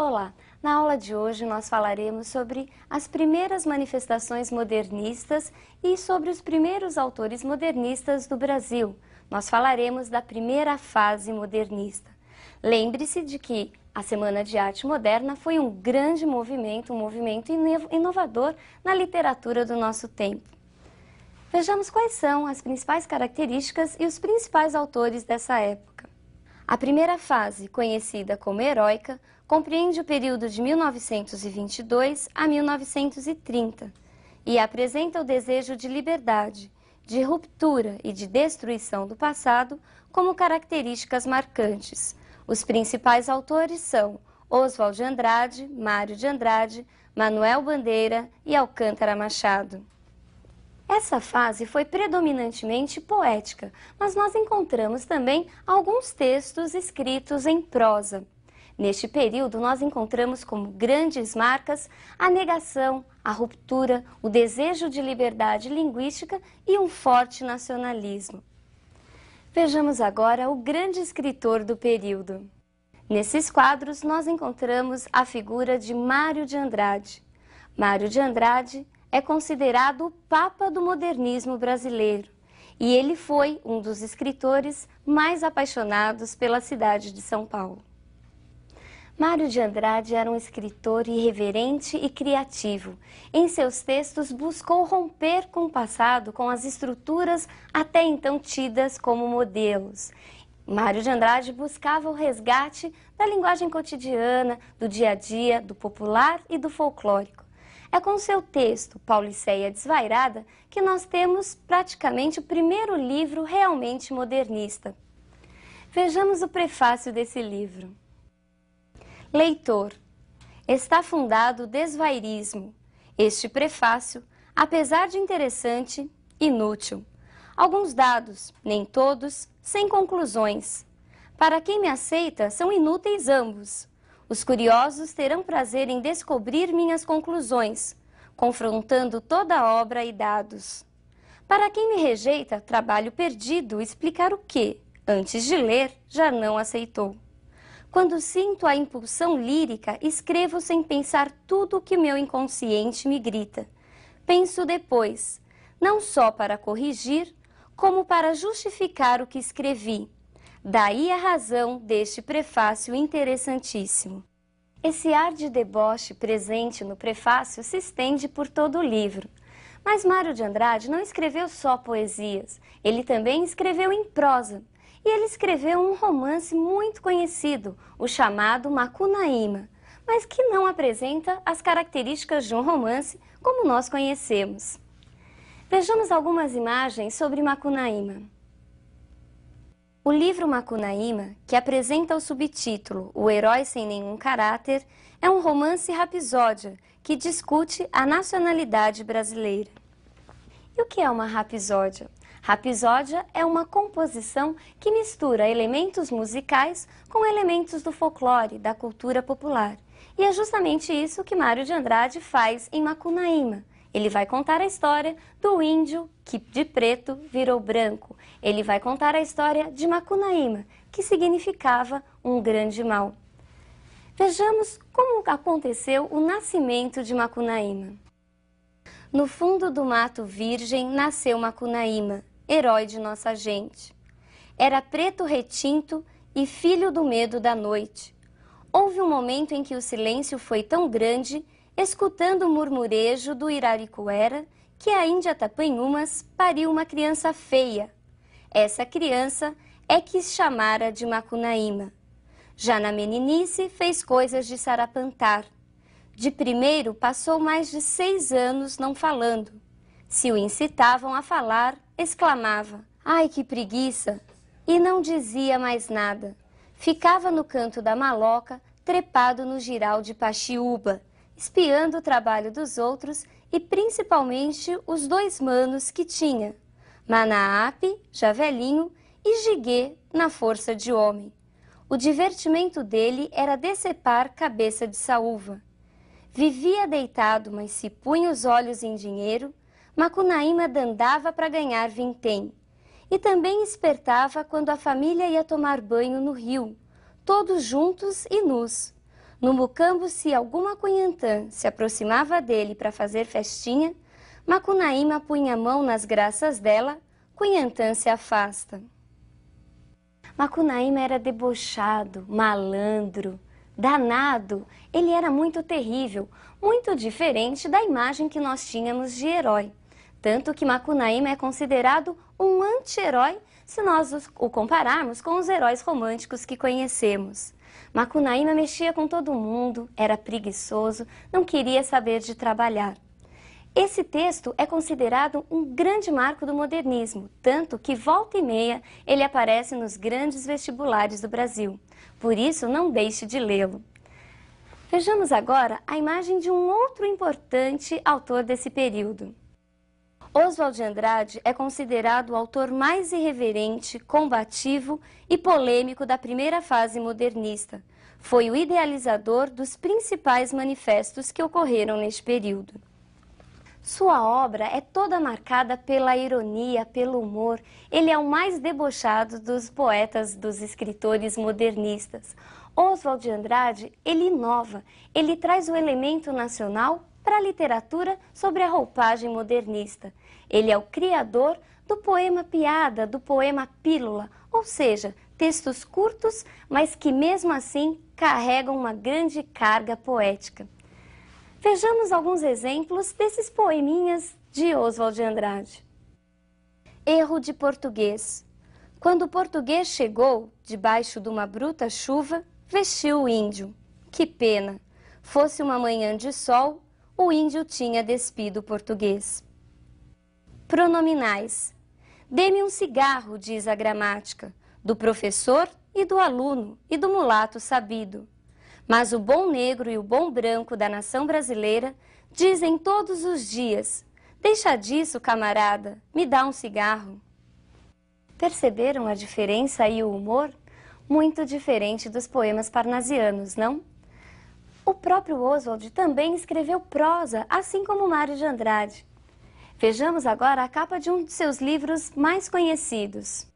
Olá! Na aula de hoje nós falaremos sobre as primeiras manifestações modernistas e sobre os primeiros autores modernistas do Brasil. Nós falaremos da primeira fase modernista. Lembre-se de que a Semana de Arte Moderna foi um grande movimento, um movimento inovador na literatura do nosso tempo. Vejamos quais são as principais características e os principais autores dessa época. A primeira fase, conhecida como heróica, compreende o período de 1922 a 1930 e apresenta o desejo de liberdade, de ruptura e de destruição do passado como características marcantes. Os principais autores são Oswald de Andrade, Mário de Andrade, Manuel Bandeira e Alcântara Machado. Essa fase foi predominantemente poética, mas nós encontramos também alguns textos escritos em prosa. Neste período, nós encontramos como grandes marcas a negação, a ruptura, o desejo de liberdade linguística e um forte nacionalismo. Vejamos agora o grande escritor do período. Nesses quadros, nós encontramos a figura de Mário de Andrade. Mário de Andrade é considerado o Papa do modernismo brasileiro e ele foi um dos escritores mais apaixonados pela cidade de São Paulo. Mário de Andrade era um escritor irreverente e criativo. Em seus textos buscou romper com o passado, com as estruturas até então tidas como modelos. Mário de Andrade buscava o resgate da linguagem cotidiana, do dia a dia, do popular e do folclórico. É com seu texto, Pauliceia Desvairada, que nós temos praticamente o primeiro livro realmente modernista. Vejamos o prefácio desse livro. Leitor, está fundado o desvairismo. Este prefácio, apesar de interessante, inútil. Alguns dados, nem todos, sem conclusões. Para quem me aceita, são inúteis ambos. Os curiosos terão prazer em descobrir minhas conclusões, confrontando toda a obra e dados. Para quem me rejeita, trabalho perdido explicar o que, antes de ler, já não aceitou. Quando sinto a impulsão lírica, escrevo sem pensar tudo o que meu inconsciente me grita. Penso depois, não só para corrigir, como para justificar o que escrevi. Daí a razão deste prefácio interessantíssimo. Esse ar de deboche presente no prefácio se estende por todo o livro. Mas Mário de Andrade não escreveu só poesias, ele também escreveu em prosa. E ele escreveu um romance muito conhecido, o chamado Macunaíma, mas que não apresenta as características de um romance como nós conhecemos. Vejamos algumas imagens sobre Macunaíma. O livro Macunaíma, que apresenta o subtítulo O Herói Sem Nenhum Caráter, é um romance rapsódia que discute a nacionalidade brasileira. E o que é uma rapsódia? Rapsódia é uma composição que mistura elementos musicais com elementos do folclore, da cultura popular. E é justamente isso que Mário de Andrade faz em Macunaíma. Ele vai contar a história do índio que de preto virou branco. Ele vai contar a história de Macunaíma, que significava um grande mal. Vejamos como aconteceu o nascimento de Macunaíma. No fundo do mato virgem nasceu Macunaíma, herói de nossa gente. Era preto retinto e filho do medo da noite. Houve um momento em que o silêncio foi tão grande, escutando o murmurejo do Iraricuera, que a Índia Tapanhumas pariu uma criança feia. Essa criança é que se chamara de Macunaíma. Já na meninice fez coisas de sarapantar. De primeiro passou mais de 6 anos não falando. Se o incitavam a falar, exclamava, ai que preguiça, e não dizia mais nada. Ficava no canto da maloca, trepado no jiral de Paxiúba, espiando o trabalho dos outros e principalmente os 2 manos que tinha, Manaape, já velhinho, e Jiguê, na força de homem. O divertimento dele era decepar cabeça de saúva. Vivia deitado, mas se punha os olhos em dinheiro, Macunaíma dandava para ganhar vintém. E também espertava quando a família ia tomar banho no rio, todos juntos e nus. No mucambo, se alguma Cunhantã se aproximava dele para fazer festinha, Macunaíma punha a mão nas graças dela, Cunhantã se afasta. Macunaíma era debochado, malandro, danado. Ele era muito terrível, muito diferente da imagem que nós tínhamos de herói. Tanto que Macunaíma é considerado um anti-herói se nós o compararmos com os heróis românticos que conhecemos. Macunaíma mexia com todo mundo, era preguiçoso, não queria saber de trabalhar. Esse texto é considerado um grande marco do modernismo, tanto que volta e meia ele aparece nos grandes vestibulares do Brasil. Por isso, não deixe de lê-lo. Vejamos agora a imagem de um outro importante autor desse período. Oswald de Andrade é considerado o autor mais irreverente, combativo e polêmico da primeira fase modernista. Foi o idealizador dos principais manifestos que ocorreram neste período. Sua obra é toda marcada pela ironia, pelo humor. Ele é o mais debochado dos poetas, dos escritores modernistas. Oswald de Andrade, ele inova, ele traz o elemento nacional para a literatura sobre a roupagem modernista. Ele é o criador do poema piada, do poema pílula, ou seja, textos curtos, mas que mesmo assim carregam uma grande carga poética. Vejamos alguns exemplos desses poeminhas de Oswald de Andrade. Erro de português. Quando o português chegou, debaixo de uma bruta chuva, vestiu o índio. Que pena! Fosse uma manhã de sol, o índio tinha despido o português. Pronominais. Dê-me um cigarro, diz a gramática, do professor e do aluno e do mulato sabido. Mas o bom negro e o bom branco da nação brasileira dizem todos os dias: deixa disso, camarada, me dá um cigarro. Perceberam a diferença e o humor? Muito diferente dos poemas parnasianos, não? O próprio Oswald também escreveu prosa, assim como Mário de Andrade. Vejamos agora a capa de um de seus livros mais conhecidos.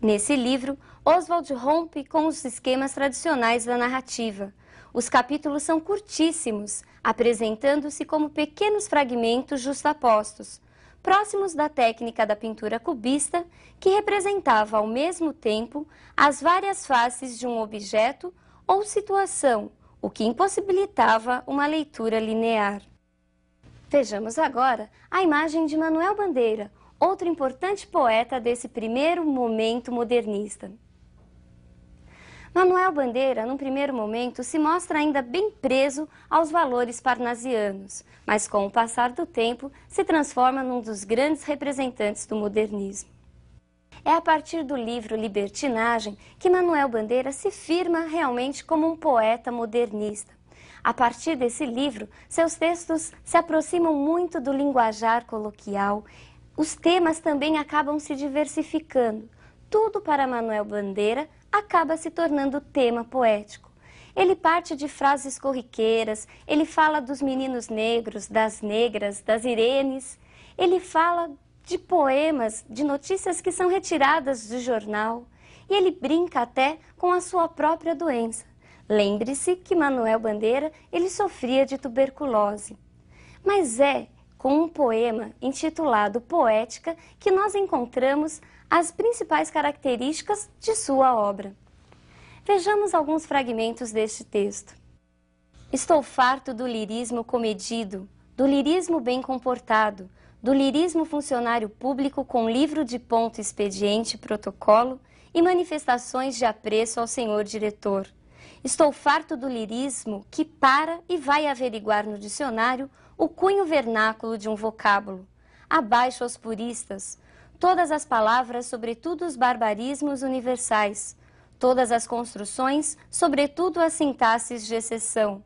Nesse livro, Oswald rompe com os esquemas tradicionais da narrativa. Os capítulos são curtíssimos, apresentando-se como pequenos fragmentos justapostos, próximos da técnica da pintura cubista, que representava ao mesmo tempo as várias faces de um objeto ou situação, o que impossibilitava uma leitura linear. Vejamos agora a imagem de Manuel Bandeira, outro importante poeta desse primeiro momento modernista. Manuel Bandeira, num primeiro momento, se mostra ainda bem preso aos valores parnasianos, mas com o passar do tempo se transforma num dos grandes representantes do modernismo. É a partir do livro Libertinagem que Manuel Bandeira se firma realmente como um poeta modernista. A partir desse livro, seus textos se aproximam muito do linguajar coloquial. Os temas também acabam se diversificando. Tudo para Manuel Bandeira acaba se tornando tema poético. Ele parte de frases corriqueiras, ele fala dos meninos negros, das negras, das irenes. Ele fala de poemas, de notícias que são retiradas do jornal. E ele brinca até com a sua própria doença. Lembre-se que Manuel Bandeira, ele sofria de tuberculose. Mas é com um poema intitulado Poética que nós encontramos as principais características de sua obra. Vejamos alguns fragmentos deste texto. Estou farto do lirismo comedido, do lirismo bem comportado, do lirismo funcionário público com livro de ponto expediente, protocolo e manifestações de apreço ao senhor diretor. Estou farto do lirismo que para e vai averiguar no dicionário o cunho vernáculo de um vocábulo. Abaixo aos puristas, todas as palavras, sobretudo os barbarismos universais, todas as construções, sobretudo as sintaxes de exceção,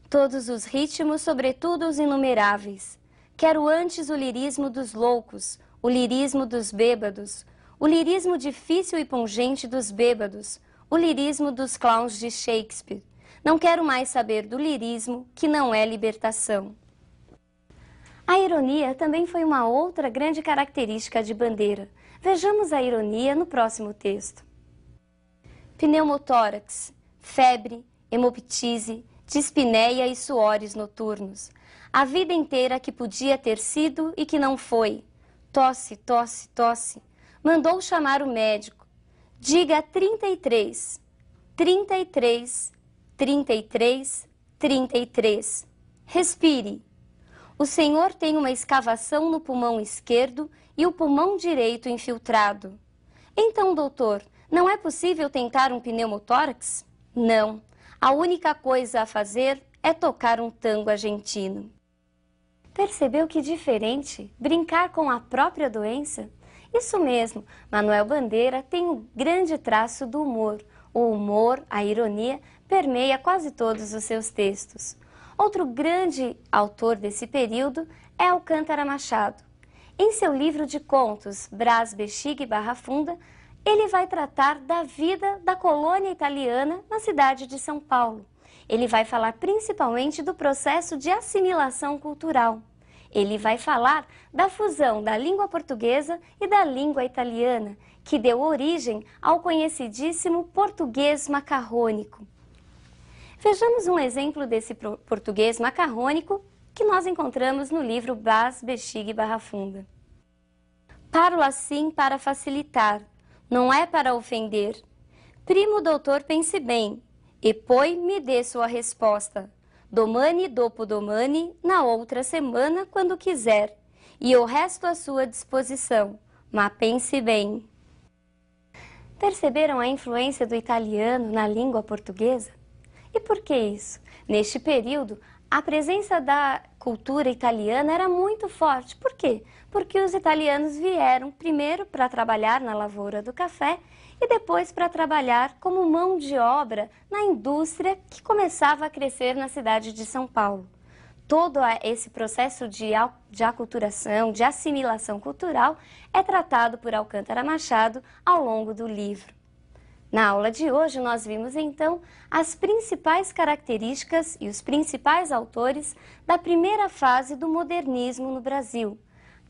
todos os ritmos, sobretudo os inumeráveis. Quero antes o lirismo dos loucos, o lirismo dos bêbados, o lirismo difícil e pungente dos bêbados, o lirismo dos clowns de Shakespeare. Não quero mais saber do lirismo, que não é libertação. A ironia também foi uma outra grande característica de Bandeira. Vejamos a ironia no próximo texto. Pneumotórax, febre, hemoptise, dispneia e suores noturnos. A vida inteira que podia ter sido e que não foi. Tosse, tosse, tosse. Mandou chamar o médico. Diga 33, 33, 33, 33. Respire. O senhor tem uma escavação no pulmão esquerdo e o pulmão direito infiltrado. Então, doutor, não é possível tentar um pneumotórax? Não. A única coisa a fazer é tocar um tango argentino. Percebeu que diferente? Brincar com a própria doença? Isso mesmo, Manuel Bandeira tem um grande traço do humor. O humor, a ironia, permeia quase todos os seus textos. Outro grande autor desse período é Alcântara Machado. Em seu livro de contos, Brás, Bexiga e Barra Funda, ele vai tratar da vida da colônia italiana na cidade de São Paulo. Ele vai falar principalmente do processo de assimilação cultural. Ele vai falar da fusão da língua portuguesa e da língua italiana, que deu origem ao conhecidíssimo português macarrônico. Vejamos um exemplo desse português macarrônico que nós encontramos no livro Brás, Bexiga e Barra Funda. Parlo assim para facilitar, não é para ofender. Primo doutor, pense bem, e poi me dê sua resposta. Domani dopo domani, na outra semana, quando quiser, e o resto à sua disposição, mas pense bem. Perceberam a influência do italiano na língua portuguesa? E por que isso? Neste período, a presença da cultura italiana era muito forte. Por quê? Porque os italianos vieram primeiro para trabalhar na lavoura do café e depois para trabalhar como mão de obra na indústria que começava a crescer na cidade de São Paulo. Todo esse processo de aculturação, de assimilação cultural é tratado por Alcântara Machado ao longo do livro. Na aula de hoje, nós vimos então as principais características e os principais autores da primeira fase do modernismo no Brasil.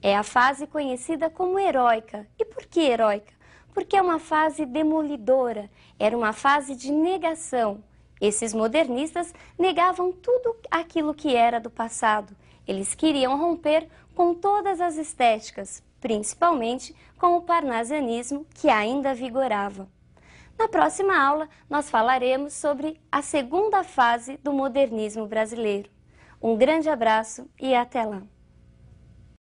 É a fase conhecida como heróica. E por que heróica? Porque é uma fase demolidora, era uma fase de negação. Esses modernistas negavam tudo aquilo que era do passado. Eles queriam romper com todas as estéticas, principalmente com o parnasianismo que ainda vigorava. Na próxima aula, nós falaremos sobre a segunda fase do modernismo brasileiro. Um grande abraço e até lá!